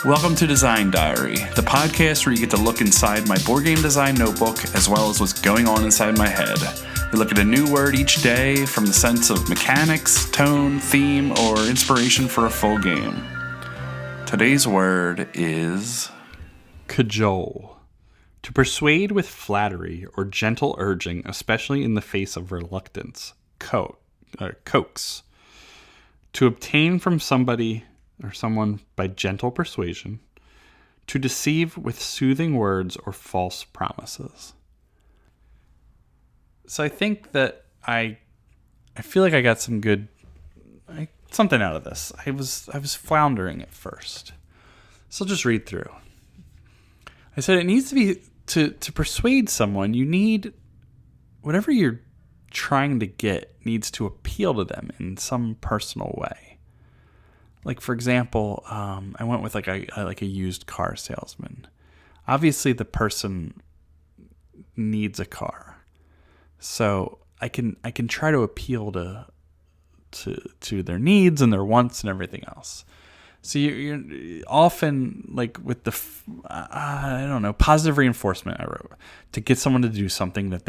Welcome to Design Diary, the podcast where you get to look inside my board game design notebook as well as what's going on inside my head. We look at a new word each day from the sense of mechanics, tone, theme, or inspiration for a full game. Today's word is Cajole. To persuade with flattery or gentle urging, especially in the face of reluctance. Coax. To obtain from somebody or someone by gentle persuasion. To deceive with soothing words or false promises. So I think that I feel like I got some good something out of this. I was floundering at first. So I'll just read through. I said it needs to be to persuade someone, you need whatever you're trying to get needs to appeal to them in some personal way. Like, for example, I went with like a used car salesman. Obviously, the person needs a car, so I can try to appeal to their needs and their wants and everything else. So you're often like with the positive reinforcement I wrote to get someone to do something that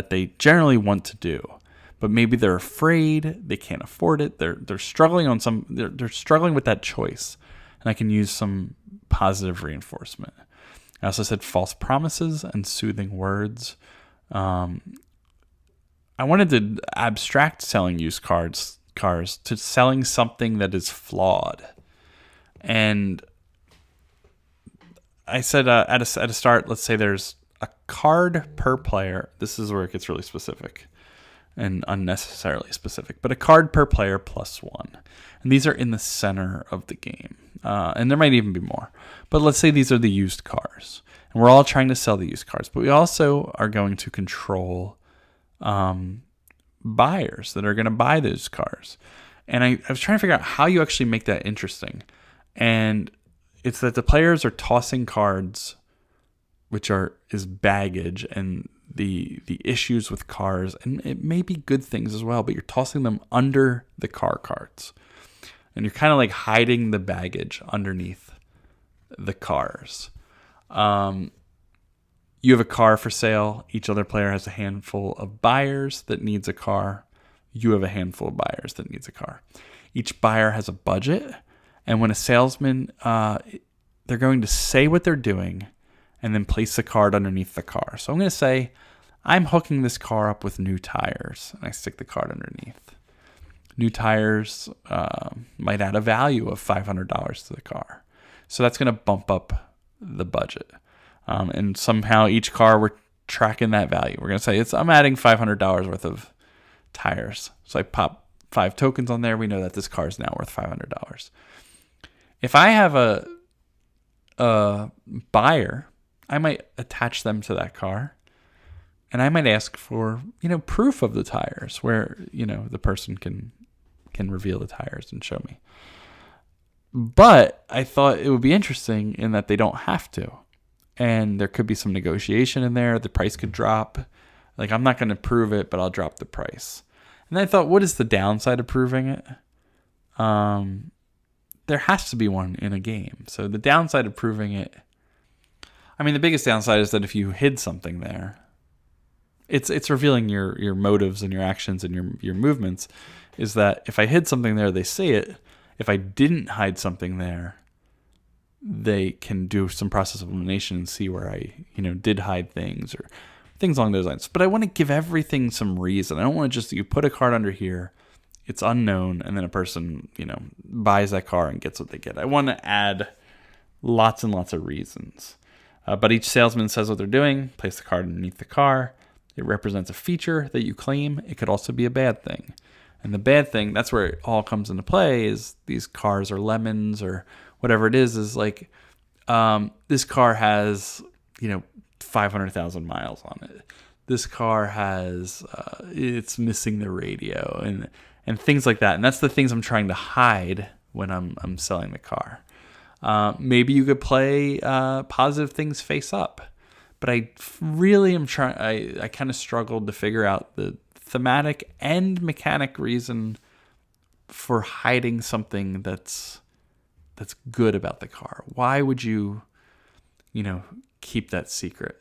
they generally want to do. But maybe they're afraid, they can't afford it. They're struggling they're struggling with that choice, and I can use some positive reinforcement. I also said false promises and soothing words. I wanted to abstract selling used cars to selling something that is flawed, and I said at a start, let's say there's a card per player. This is where it gets really specific and unnecessarily specific, but a card per player plus one. And these are in the center of the game. And there might even be more. But let's say these are the used cars. And we're all trying to sell the used cars. But we also are going to control buyers that are going to buy those cars. And I was trying to figure out how you actually make that interesting. And it's that the players are tossing cards, which is baggage, and the issues with cars, and it may be good things as well, but you're tossing them under the car carts, and you're kind of like hiding the baggage underneath the cars. You have a car for sale. Each other player has a handful of buyers that needs a car. You have a handful of buyers that needs a car. Each buyer has a budget, and when a salesman, they're going to say what they're doing and then place the card underneath the car. So I'm going to say, I'm hooking this car up with new tires, and I stick the card underneath. New tires might add a value of $500 to the car. So that's going to bump up the budget. And somehow each car, we're tracking that value. We're going to say, I'm adding $500 worth of tires. So I pop 5 tokens on there. We know that this car is now worth $500. If I have a buyer, I might attach them to that car, and I might ask for, proof of the tires where, the person can reveal the tires and show me. But I thought it would be interesting in that they don't have to, and there could be some negotiation in there. The price could drop. Like, I'm not going to prove it, but I'll drop the price. And I thought, what is the downside of proving it? There has to be one in a game. So the downside of proving it, the biggest downside is that if you hid something there, it's revealing your motives and your actions and your movements, is that if I hid something there, they see it. If I didn't hide something there, they can do some process of elimination and see where I, did hide things or things along those lines. But I want to give everything some reason. I don't want to just, you put a card under here, it's unknown, and then a person, buys that car and gets what they get. I want to add lots and lots of reasons. But each salesman says what they're doing, place the card underneath the car. It represents a feature that you claim. It could also be a bad thing. And the bad thing, that's where it all comes into play, is these cars or lemons or whatever it is like, this car has, 500,000 miles on it. This car has, it's missing the radio and things like that. And that's the things I'm trying to hide when I'm selling the car. Maybe you could play positive things face up, but I really am trying. I kind of struggled to figure out the thematic and mechanic reason for hiding something that's that's good about the car? Why would you, keep that secret?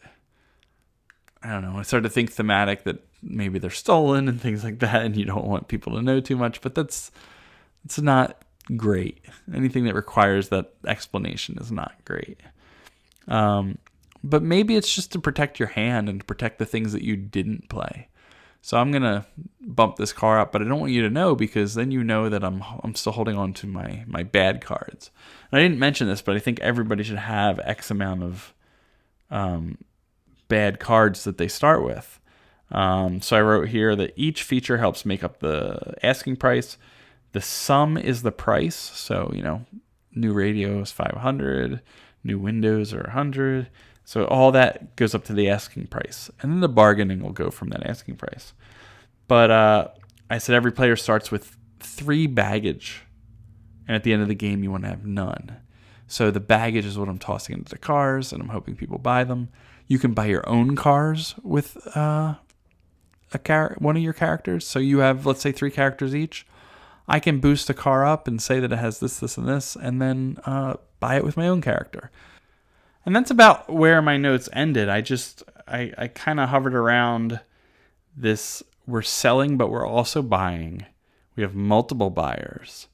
I don't know. I started to think thematic that maybe they're stolen and things like that, and you don't want people to know too much, but it's not great. Anything that requires that explanation is not great. But maybe it's just to protect your hand and to protect the things that you didn't play. So I'm going to bump this car up, but I don't want you to know, because then you know that I'm still holding on to my bad cards. And I didn't mention this, but I think everybody should have X amount of bad cards that they start with. So I wrote here that each feature helps make up the asking price. The sum is the price. So, new radio is 500, new windows are 100. So all that goes up to the asking price. And then the bargaining will go from that asking price. But I said every player starts with 3 baggage. And at the end of the game, you want to have none. So the baggage is what I'm tossing into the cars, and I'm hoping people buy them. You can buy your own cars with one of your characters. So you have, let's say, 3 characters each. I can boost a car up and say that it has this, this, and this, and then buy it with my own character. And that's about where my notes ended. I kind of hovered around this. We're selling, but we're also buying. We have multiple buyers.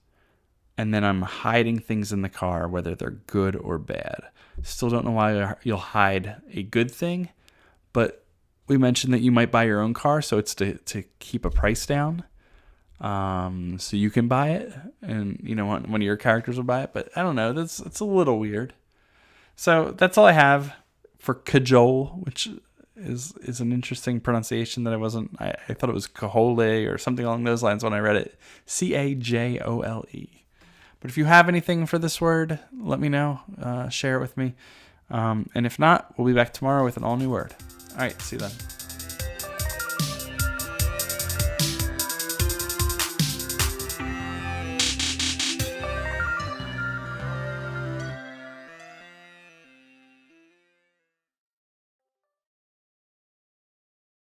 And then I'm hiding things in the car, whether they're good or bad. Still don't know why you'll hide a good thing, but we mentioned that you might buy your own car, so it's to keep a price down. So you can buy it, and one of your characters will buy it. But I don't know. It's a little weird. So that's all I have for Cajole, which is an interesting pronunciation that I thought it was Cajole or something along those lines when I read it. Cajole. But if you have anything for this word, let me know. Share it with me. And if not, we'll be back tomorrow with an all new word. All right, see you then.